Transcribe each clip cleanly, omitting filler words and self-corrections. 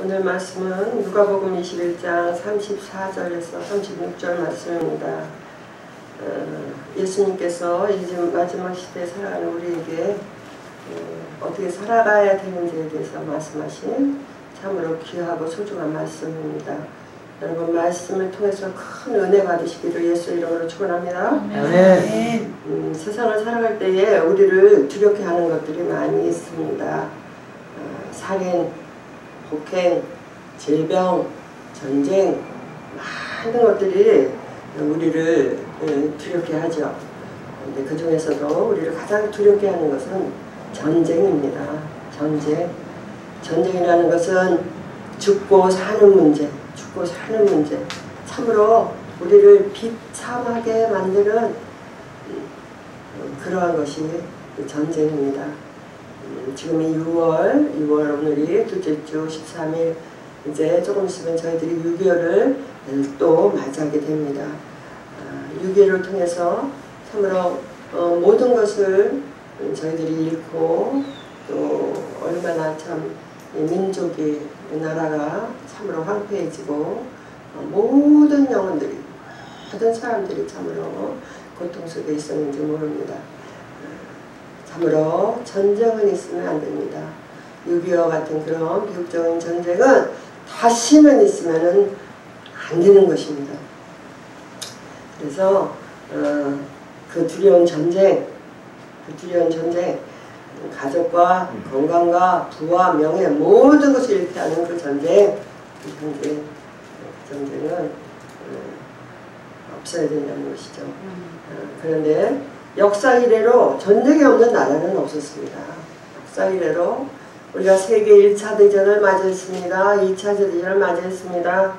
오늘 말씀은 누가복음 21장 34절에서 36절 말씀입니다. 예수님께서 이제 마지막 시대에 살아가는 우리에게 어떻게 살아가야 되는지에 대해서 말씀하신 참으로 귀하고 소중한 말씀입니다. 여러분 말씀을 통해서 큰 은혜 받으시기를 예수 이름으로 축원합니다. 세상을 살아갈 때에 우리를 두렵게 하는 것들이 많이 있습니다. 살인, 폭행, 질병, 전쟁 많은 것들이 우리를 두렵게 하죠. 근데 그 중에서도 우리를 가장 두렵게 하는 것은 전쟁입니다. 전쟁이라는 것은 죽고 사는 문제, 참으로 우리를 비참하게 만드는 그러한 것이 전쟁입니다. 지금이 6월 오늘이 둘째 주 13일, 이제 조금 있으면 저희들이 6.25를 또 맞이하게 됩니다. 6.25를 통해서 참으로 모든 것을 저희들이 잃고 또 얼마나 참 민족이, 나라가 참으로 황폐해지고 모든 영혼들이, 모든 사람들이 참으로 고통 속에 있었는지 모릅니다. 참으로 전쟁은 있으면 안 됩니다. 6.25 같은 그런 비극적인 전쟁은 다시는 있으면 안 되는 것입니다. 그래서 그 두려운 전쟁, 가족과 건강과 부와 명예 모든 것을 잃게 하는 그 전쟁은 없어야 된다는 것이죠. 그런데 역사 이래로 전쟁이 없는 나라는 없었습니다. 역사 이래로 우리가 세계 1차 대전을 맞이했습니다. 2차 대전을 맞이했습니다.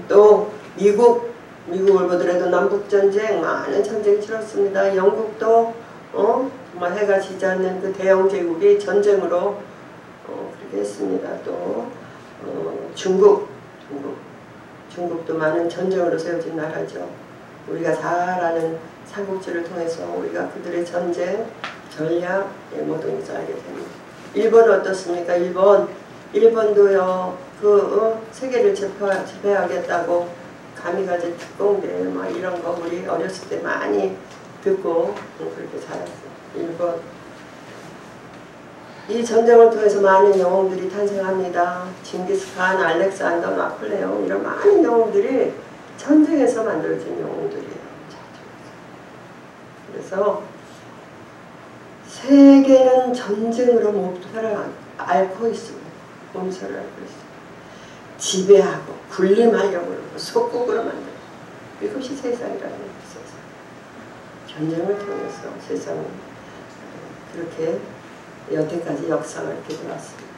또 미국을 보더라도 남북전쟁, 많은 전쟁이 치렀습니다. 영국도 정말 해가 지지 않는 그 대영 제국이 전쟁으로 그렇게 했습니다. 또 중국도 많은 전쟁으로 세워진 나라죠. 우리가 잘 아는 삼국지를 통해서 우리가 그들의 전쟁, 전략 모든 것을 알게 됩니다. 일본은 어떻습니까? 일본도요, 세계를 제패하겠다고 가미가제 특공대 이런 거 우리 어렸을 때 많이 듣고 그렇게 자랐어요. 일본. 이 전쟁을 통해서 많은 영웅들이 탄생합니다. 징기스칸, 알렉산더, 나폴레옹 이런 많은 영웅들이 전쟁에서 만들어진 영웅들이에요. 그래서 세계는 전쟁으로 몸살을 앓고 있습니다. 몸살을 앓고 있습니다. 지배하고 군림하려고 그러고 속국으로 만들고, 이것이 세상이라는 것이죠. 전쟁을 통해서 세상은 그렇게 여태까지 역사가 이렇게 되었습니다.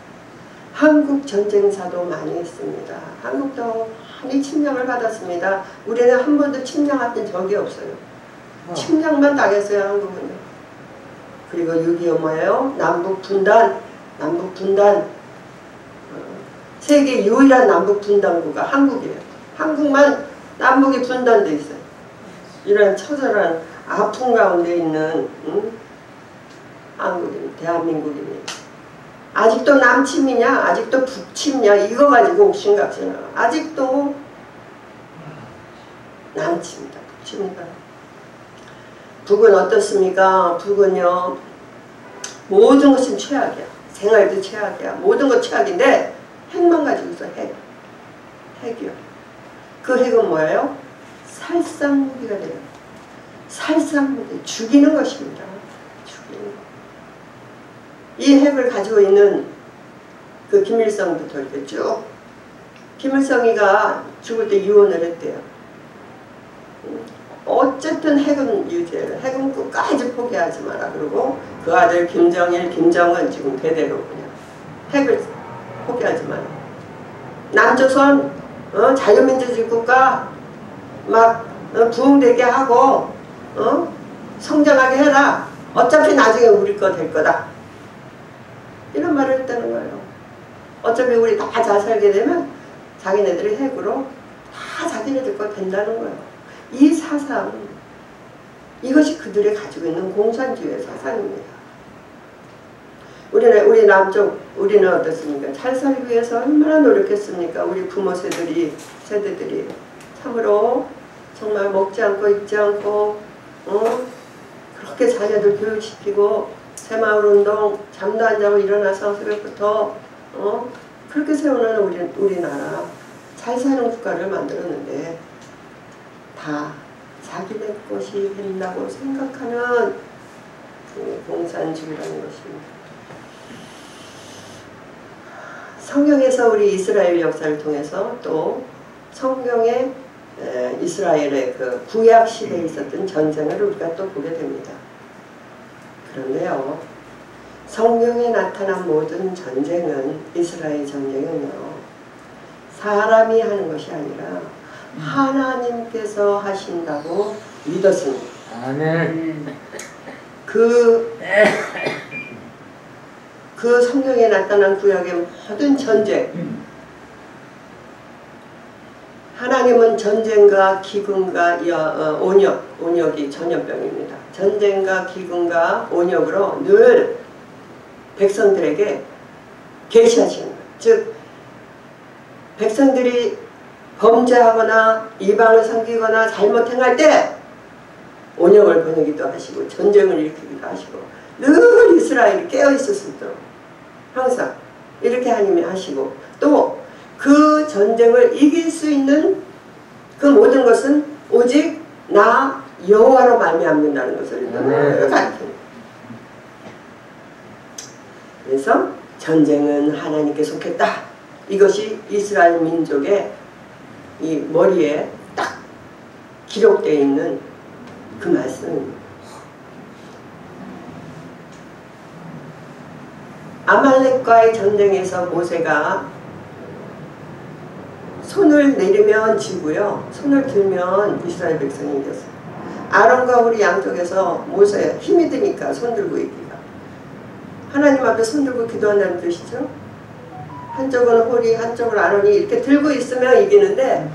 한국 전쟁사도 많이 있습니다. 한국도 많이 침략을 받았습니다. 우리는 한 번도 침략했던 적이 없어요. 침략만 당했어요, 한국은. 그리고 6.25 뭐예요? 남북분단. 세계 유일한 남북분단국가 한국이에요. 한국만 남북이 분단돼 있어요. 이런 처절한 아픔 가운데 있는 한국입니다. 대한민국입니다. 아직도 남침이냐, 아직도 북침이냐, 이거 가지고 옥신각신하고 아직도 남침이다, 북침이다. 북은 어떻습니까? 북은요, 모든 것은 최악이야. 생활도 최악이야. 모든 것 최악인데 핵만 가지고 있어. 핵이요. 그 핵은 뭐예요? 살상무기가 돼요. 살상무기, 죽이는 것입니다. 죽이는 것. 이 핵을 가지고 있는 그 김일성부터 이렇게 쭉, 김일성이가 죽을 때 유언을 했대요. 어쨌든 핵은 유지해라. 핵은 끝까지 포기하지 마라. 그리고 그 아들 김정일, 김정은 지금 대대로 그냥 핵을 포기하지 마라. 남조선 자유민주주의 국가 막 부흥되게 하고 성장하게 해라. 어차피 나중에 우리 거 될 거다. 이런 말을 했다는 거예요. 어차피 우리 다 잘 살게 되면 자기네들이 핵으로 다 자기네들 거 된다는 거예요. 이 사상, 이것이 그들이 가지고 있는 공산주의 사상입니다. 우리 남쪽, 우리는 어떻습니까? 잘 살기 위해서 얼마나 노력했습니까? 우리 부모 세대들이 참으로 정말 먹지 않고 입지 않고 그렇게 자녀들 교육시키고 새마을운동 잠도 안 자고 일어나서 새벽부터 그렇게 세우는 우리나라 잘 사는 국가를 만들었는데 다 자기네 것이 된다고 생각하는 공산주의라는 것입니다. 성경에서 우리 이스라엘 역사를 통해서 또 성경의 이스라엘의 그 구약 시대에 있었던 전쟁을 우리가 또 보게 됩니다. 그런데요, 성경에 나타난 모든 전쟁은 이스라엘 전쟁은요, 사람이 하는 것이 아니라 하나님께서 하신다고 믿었습니다. 아멘. 그 성경에 나타난 구약의 모든 전쟁, 하나님은 전쟁과 기근과 온역이 전염병입니다. 전쟁과 기근과 온역으로 늘 백성들에게 계시하시는 거예요. 즉 백성들이 범죄하거나 이방을 섬기거나 잘못 행할 때 온역을 보내기도 하시고 전쟁을 일으키기도 하시고 늘 이스라엘이 깨어있을 수 있도록 항상 이렇게 하나님이 하시고 또 그 전쟁을 이길 수 있는 그 모든 것은 오직 나 여호와로 말미암는다는 것을 늘 가르칩니다. 그래서 전쟁은 하나님께 속했다. 이것이 이스라엘 민족의 이 머리에 딱 기록되어 있는 그 말씀입니다. 아말렉과의 전쟁에서 모세가 손을 내리면 지고요, 손을 들면 이스라엘 백성이 이겼어요. 아론과 우리 양쪽에서 모세 힘이 드니까 손 들고 있기가, 하나님 앞에 손 들고 기도한다는 뜻이죠. 한쪽은 홀이 한쪽은 아론이 이렇게 들고 있으면 이기는데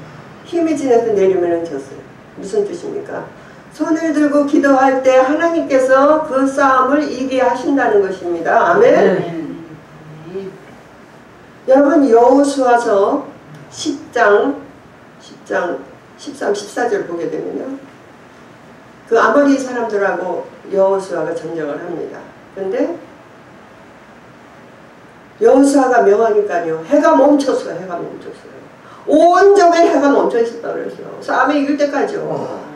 힘이 지나서 내리면 졌어요. 무슨 뜻입니까? 손을 들고 기도할 때 하나님께서 그 싸움을 이기게 하신다는 것입니다. 아멘. 여러분 여호수아서 10장 13, 14절 보게 되면요, 그 아모리 사람들하고 여호수아가 전쟁을 합니다. 그런데 여호수아가 명하니까요, 해가 멈췄어요. 온종일 해가 멈춰 있었다 그랬어요. 싸움에 이길 때까지요.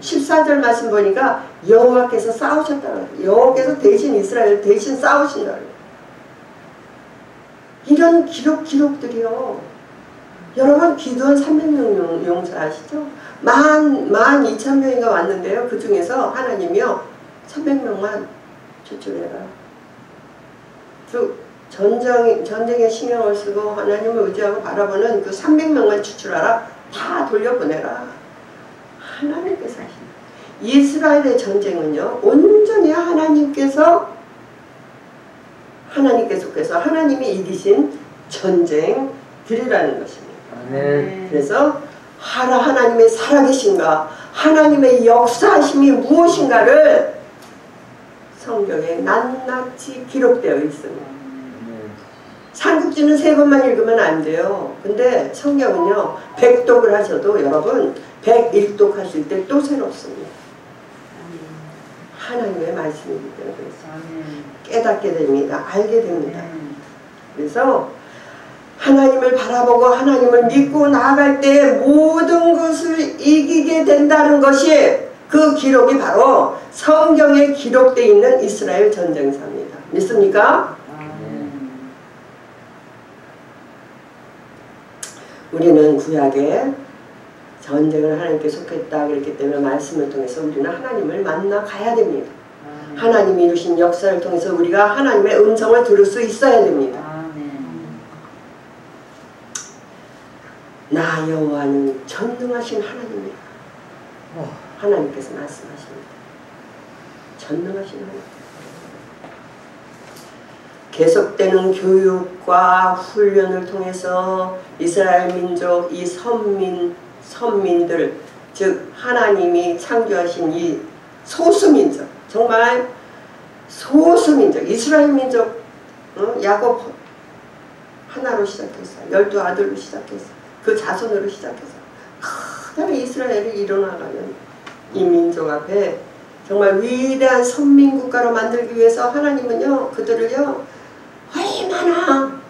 14절 말씀 보니까 여호와께서 싸우셨다 그래요. 여호와께서 대신 이스라엘 대신 싸우신다 그래요. 이런 기록들이요. 여러분 기도한 300명 용사 아시죠? 12,000명인가 왔는데요. 그 중에서 하나님이요 300명만 추출해라. 그 전쟁에 신경을 쓰고 하나님을 의지하고 바라보는 그 300명만 추출하라. 다 돌려보내라. 하나님께서 하신다. 이스라엘의 전쟁은요, 온전히 하나님께서 하나님이 이기신 전쟁들이라는 것입니다. 그래서 하나님의 살아계신가, 하나님의 역사하심이 무엇인가를 성경에 낱낱이 기록되어 있습니다. 삼국지는 3번만 읽으면 안 돼요. 근데 성경은요 100독을 하셔도 여러분 101독 하실 때 또 새롭습니다. 하나님의 말씀이기 때문에 깨닫게 됩니다. 알게 됩니다. 그래서 하나님을 바라보고 하나님을 믿고 나아갈 때 모든 것을 이기게 된다는 것이, 그 기록이 바로 성경에 기록되어 있는 이스라엘 전쟁사입니다. 믿습니까? 우리는 구약에 전쟁을 하나님께 속했다 그랬기 때문에 말씀을 통해서 우리는 하나님을 만나 가야 됩니다. 하나님이 이루신 역사를 통해서 우리가 하나님의 음성을 들을 수 있어야 됩니다. 나 여호와는 전능하신 하나님이다. 하나님께서 말씀하십니다. 전능하신 하나님. 계속되는 교육과 훈련을 통해서 이스라엘 민족, 이 선민들, 즉 하나님이 창조하신 이 소수민족, 정말 소수민족, 이스라엘 민족 야곱 하나로 시작해서 12아들로 시작해서 그 자손으로 시작해서 그다음에 이스라엘이 일어나가는 이 민족 앞에 정말 위대한 선민국가로 만들기 위해서 하나님은요 그들을요 얼마나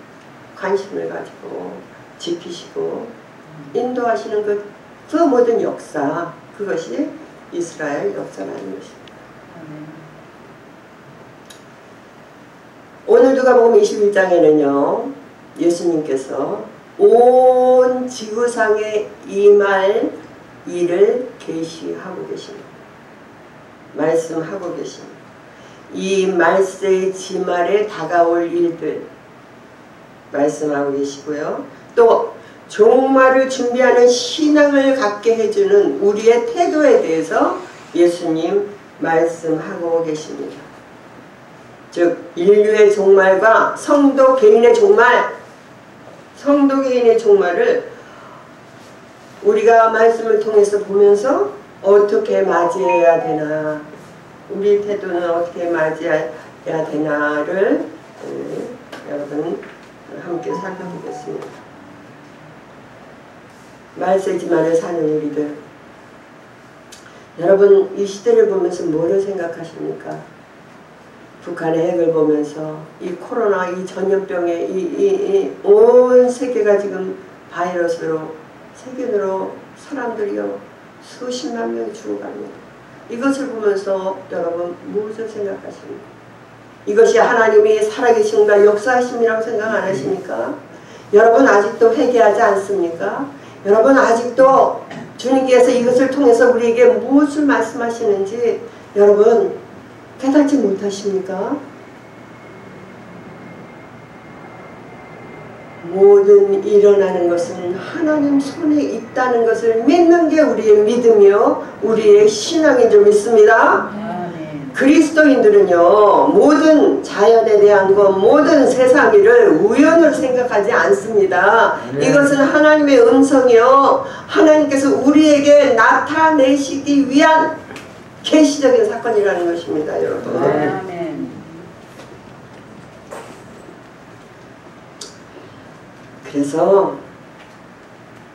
관심을 가지고 지키시고 인도하시는 그 모든 역사, 그것이 이스라엘 역사라는 것입니다. 오늘 누가복음 21장에는요 예수님께서 온 지구상에 임할 일을 계시하고 계십니다. 말씀하고 계십니다. 이 말세의 지말에 다가올 일들 말씀하고 계시고요. 또 종말을 준비하는 신앙을 갖게 해주는 우리의 태도에 대해서 예수님 말씀하고 계십니다. 즉 인류의 종말과 성도 개인의 종말, 성도 개인의 종말을 우리가 말씀을 통해서 보면서 어떻게 맞이해야 되나, 우리 태도는 어떻게 맞이해야 되나를 여러분 함께 살펴보겠습니다. 말세지만을 사는 우리들, 여러분 이 시대를 보면서 뭐를 생각하십니까? 북한의 핵을 보면서 이 코로나 이 전염병에 온 세계가 지금 바이러스로 세균으로 사람들이요 수십만 명이 죽어갑니다. 이것을 보면서 여러분 무엇을 생각하십니까? 이것이 하나님이 살아계신가 역사하심이라고 생각 안 하십니까? 여러분 아직도 회개하지 않습니까? 여러분 아직도 주님께서 이것을 통해서 우리에게 무엇을 말씀하시는지 여러분 깨닫지 못하십니까? 모든 일어나는 것은 하나님 손에 있다는 것을 믿는 게 우리의 믿음이요 우리의 신앙인 줄 믿습니다. 그리스도인들은요 모든 자연에 대한 것 모든 세상 일을 우연으로 생각하지 않습니다. 이것은 하나님의 음성이요 하나님께서 우리에게 나타내시기 위한 계시적인 사건이라는 것입니다. 여러분 그래서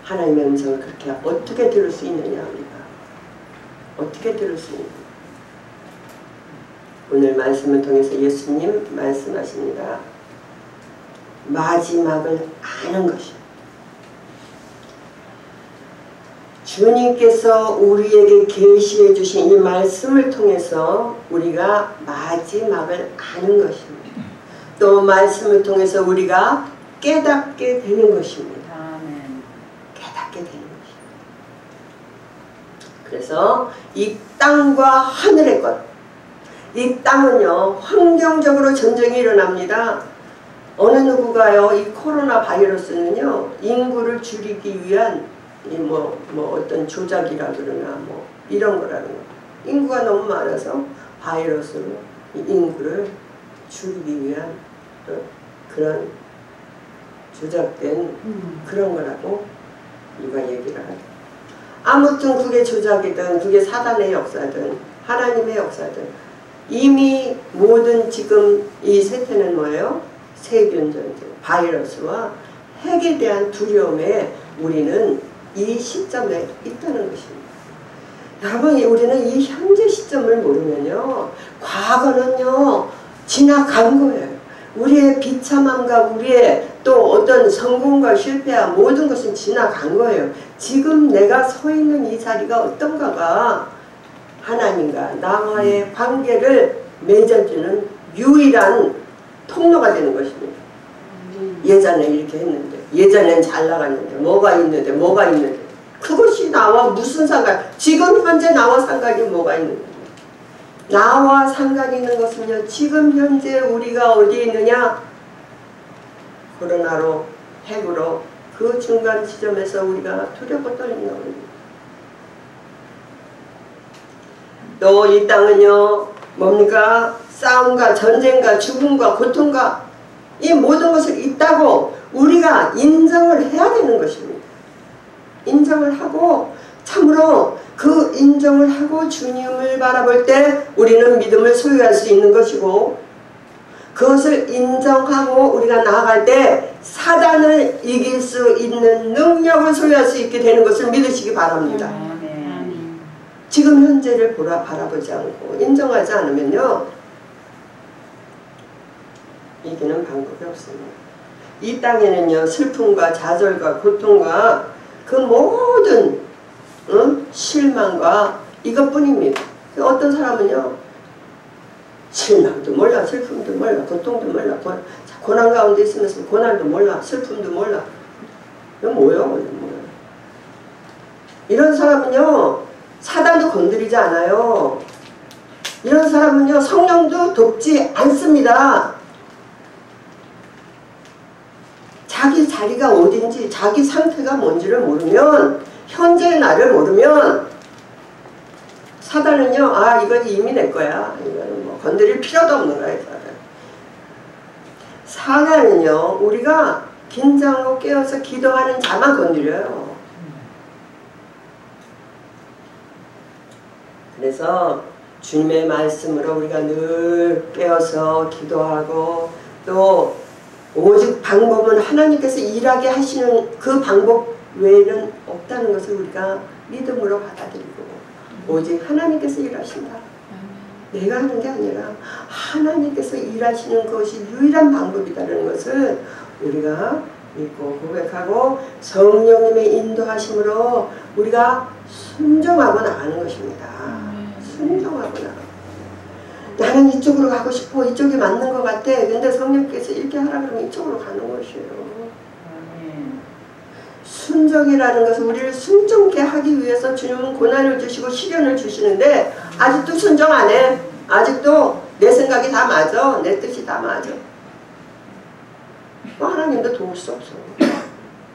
하나님의 음성을 그렇게 어떻게 들을 수 있느냐 우리가 어떻게 들을 수 있느냐. 오늘 말씀을 통해서 예수님 말씀하십니다. 마지막을 아는 것입니다. 주님께서 우리에게 계시해 주신 이 말씀을 통해서 우리가 마지막을 아는 것입니다. 또 말씀을 통해서 우리가 깨닫게 되는 것입니다. 깨닫게 되는 것입니다. 그래서 이 땅과 하늘의 것, 이 땅은요 환경적으로 전쟁이 일어납니다. 어느 누구가요 이 코로나 바이러스는요 인구를 줄이기 위한 어떤 조작이라 그러나 이런 거라는 거. 인구가 너무 많아서 바이러스로 인구를 줄이기 위한 그런 조작된 그런 거라고 누가 얘기를 하죠. 아무튼 그게 조작이든 그게 사단의 역사든 하나님의 역사든 이미 모든 지금 이 세태는 뭐예요? 세균 전쟁, 바이러스와 핵에 대한 두려움에 우리는 이 시점에 있다는 것입니다. 여러분 우리는 이 현재 시점을 모르면요 과거는요 지나간 거예요. 우리의 비참함과 우리의 또 어떤 성공과 실패와 모든 것은 지나간 거예요. 지금 내가 서 있는 이 자리가 어떤가가 하나님과 나와의 관계를 맺어주는 유일한 통로가 되는 것입니다. 예전에 이렇게 했는데 예전엔 잘 나갔는데 뭐가 있는데 그것이 나와 무슨 상관, 지금 현재 나와 상관이 뭐가 있는데 나와 상관이 있는 것은요 지금 현재 우리가 어디에 있느냐 코로나로 핵으로 그 중간 지점에서 우리가 두렵고 떨리는 겁니다. 또 이 땅은요 뭡니까? 싸움과 전쟁과 죽음과 고통과 이 모든 것을 있다고 우리가 인정을 해야 되는 것입니다. 인정을 하고 참으로 그 인정을 하고 주님을 바라볼 때 우리는 믿음을 소유할 수 있는 것이고 그것을 인정하고 우리가 나아갈 때 사단을 이길 수 있는 능력을 소유할 수 있게 되는 것을 믿으시기 바랍니다. 지금 현재를 바라보지 않고 인정하지 않으면요, 이기는 방법이 없습니다. 이 땅에는요, 슬픔과 좌절과 고통과 그 모든 실망과 이것뿐입니다. 어떤 사람은요, 실망도 몰라, 슬픔도 몰라, 고통도 몰라, 고난 가운데 있으면서 고난도 몰라, 슬픔도 몰라. 이거 뭐예요? 이런 사람은요, 사단도 건드리지 않아요. 이런 사람은요, 성령도 돕지 않습니다. 자기 자리가 어딘지, 자기 상태가 뭔지를 모르면, 현재의 나를 모르면 사단은요, 아, 이건 이미 내 거야. 이거는 뭐 건드릴 필요도 없는 거야, 사단은요, 우리가 긴장하고 깨어서 기도하는 자만 건드려요. 그래서 주님의 말씀으로 우리가 늘 깨어서 기도하고, 또 오직 방법은 하나님께서 일하게 하시는 그 방법 외에는 없다는 것을 우리가 믿음으로 받아들이고, 오직 하나님께서 일하신다. 내가 하는 게 아니라 하나님께서 일하시는 것이 유일한 방법이다라는 것을 우리가 믿고 고백하고 성령님의 인도하심으로 우리가 순종하고 나가는 것입니다. 순종하고 나가. 나는 이쪽으로 가고 싶어. 이쪽이 맞는 것 같아. 근데 성령께서 이렇게 하라 그러면 이쪽으로 가는 것이에요. 순종이라는 것은 우리를 순종케 하기 위해서 주님은 고난을 주시고 시련을 주시는데 아직도 순종 안 해. 아직도 내 생각이 다 맞아. 내 뜻이 다 맞아. 하나님도 도울 수 없어.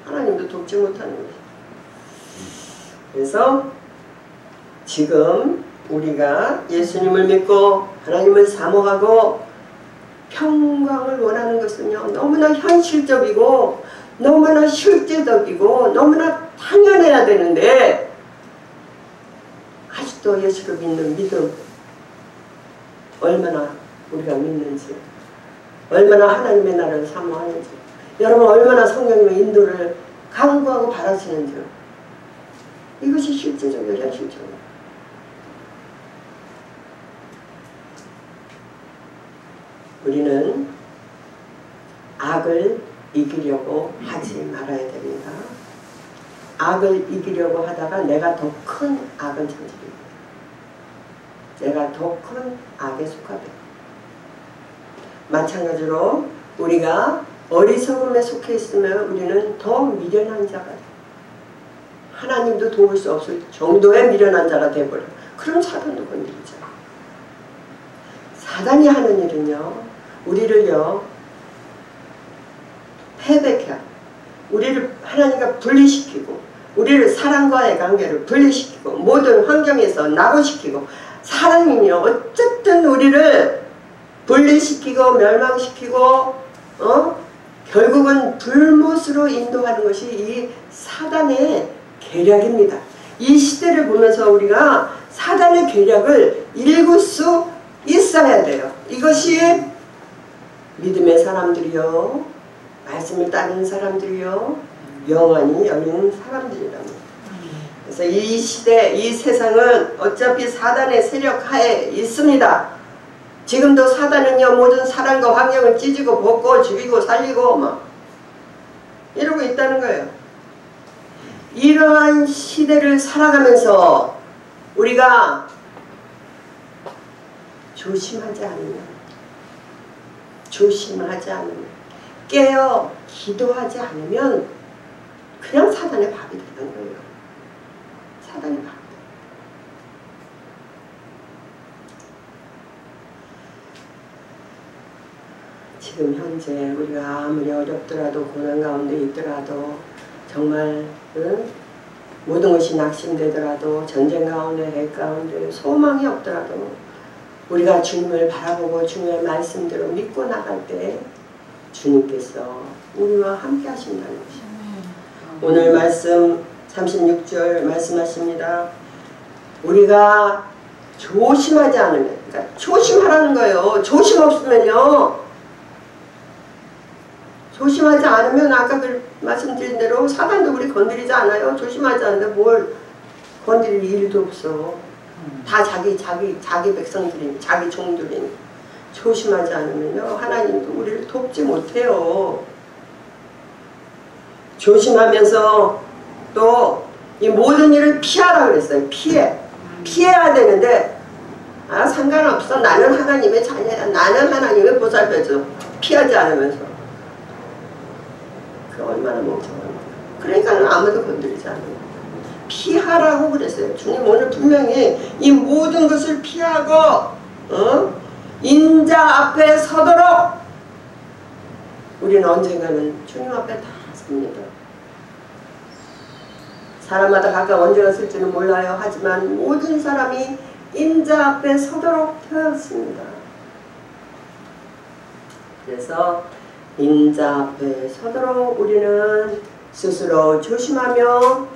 하나님도 돕지 못하는 거지. 그래서 지금 우리가 예수님을 믿고 하나님을 사모하고 평강을 원하는 것은요, 너무나 현실적이고 너무나 실제적이고 너무나 당연해야 되는데, 아직도 예수를 믿는 믿음, 얼마나 우리가 믿는지, 얼마나 하나님의 나라를 사모하는지, 여러분 얼마나 성령님의 인도를 간구하고 바라시는지, 이것이 실제적이고 현실적이에요. 우리는 악을 이기려고 하지 말아야 됩니다. 악을 이기려고 하다가 내가 더 큰 악을 저지릅니다. 내가 더 큰 악에 속하게. 마찬가지로 우리가 어리석음에 속해 있으면 우리는 더 미련한 자가 돼요. 하나님도 도울 수 없을 정도의 미련한 자가 되어버려. 그럼 사단도 건드리죠. 사단이 하는 일은요, 우리를요 패배케 하고, 우리를 하나님과 분리시키고, 우리를 사랑과의 관계를 분리시키고, 모든 환경에서 낙오시키고, 사람이요 어쨌든 우리를 분리시키고 멸망시키고 결국은 불못으로 인도하는 것이 이 사단의 계략입니다. 이 시대를 보면서 우리가 사단의 계략을 읽을 수 있어야 돼요. 이것이 믿음의 사람들이요, 말씀을 따르는 사람들이요, 영원히 열린 사람들이랍니다. 그래서 이 시대, 이 세상은 어차피 사단의 세력 하에 있습니다. 지금도 사단은요, 모든 사람과 환경을 찢고 벗고 죽이고 살리고 막 이러고 있다는 거예요. 이러한 시대를 살아가면서 우리가 조심하지 않으면, 깨어 기도하지 않으면 그냥 사단의 밥이 되는 거예요. 사단의 밥. 지금 현재 우리가 아무리 어렵더라도 고난 가운데 있더라도 정말 모든 것이 낙심되더라도 전쟁 가운데 핵 가운데 소망이 없더라도 우리가 주님을 바라보고 주님의 말씀대로 믿고 나갈 때 주님께서 우리와 함께 하신다는 것이죠. 오늘 말씀 36절 말씀하십니다. 우리가 조심하지 않으면, 그러니까 조심하라는 거예요. 조심 없으면요 조심하지 않으면 아까 말씀드린 대로 사단도 우리 건드리지 않아요. 조심하지 않는데 뭘 건드릴 일도 없어. 다 자기 백성들이니 자기 종들이니 조심하지 않으면요 하나님도 우리를 돕지 못해요. 조심하면서 또 이 모든 일을 피하라 그랬어요. 피해야 되는데 상관없어. 나는 하나님의 자녀야. 나는 하나님의 보살펴줘. 피하지 않으면서. 그 얼마나 멍청합니까. 그러니까 아무도 건드리지 않아요. 피하라고 그랬어요. 주님 오늘 분명히 이 모든 것을 피하고 인자 앞에 서도록 우리는 언젠가는 주님 앞에 다 섭니다. 사람마다 각각 언제가 쓸지는 몰라요. 하지만 모든 사람이 인자 앞에 서도록 되었습니다. 그래서 인자 앞에 서도록 우리는 스스로 조심하며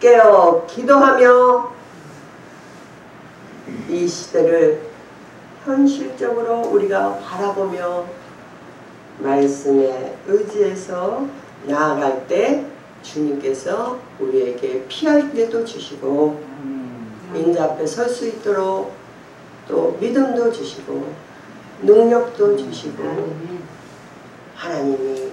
깨어 기도하며 이 시대를 현실적으로 우리가 바라보며 말씀에 의지해서 나아갈 때 주님께서 우리에게 피할 길도 주시고 인자 앞에 설 수 있도록 또 믿음도 주시고 능력도 주시고 하나님이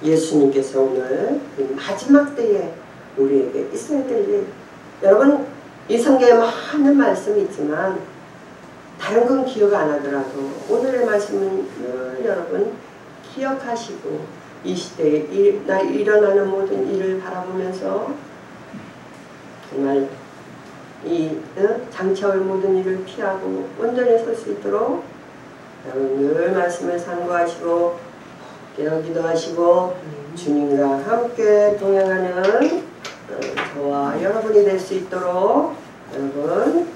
예수님께서 오늘 마지막 때에 우리에게 있어야 될 일, 여러분 이 성경에 많은 말씀이 있지만 다른 건 기억 안 하더라도 오늘의 말씀은 늘 여러분 기억하시고 이 시대에 일어나는 모든 일을 바라보면서 정말 이 장차올 모든 일을 피하고 온전히 설 수 있도록 여러분 늘 말씀을 상고하시고 깨어 기도하시고 주님과 함께 동행하는 저와 여러분이 될 수 있도록 여러분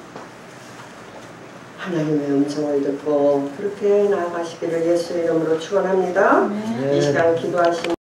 하나님의 음성을 듣고 그렇게 나아가시기를 예수의 이름으로 축원합니다. 이 시간 기도하시면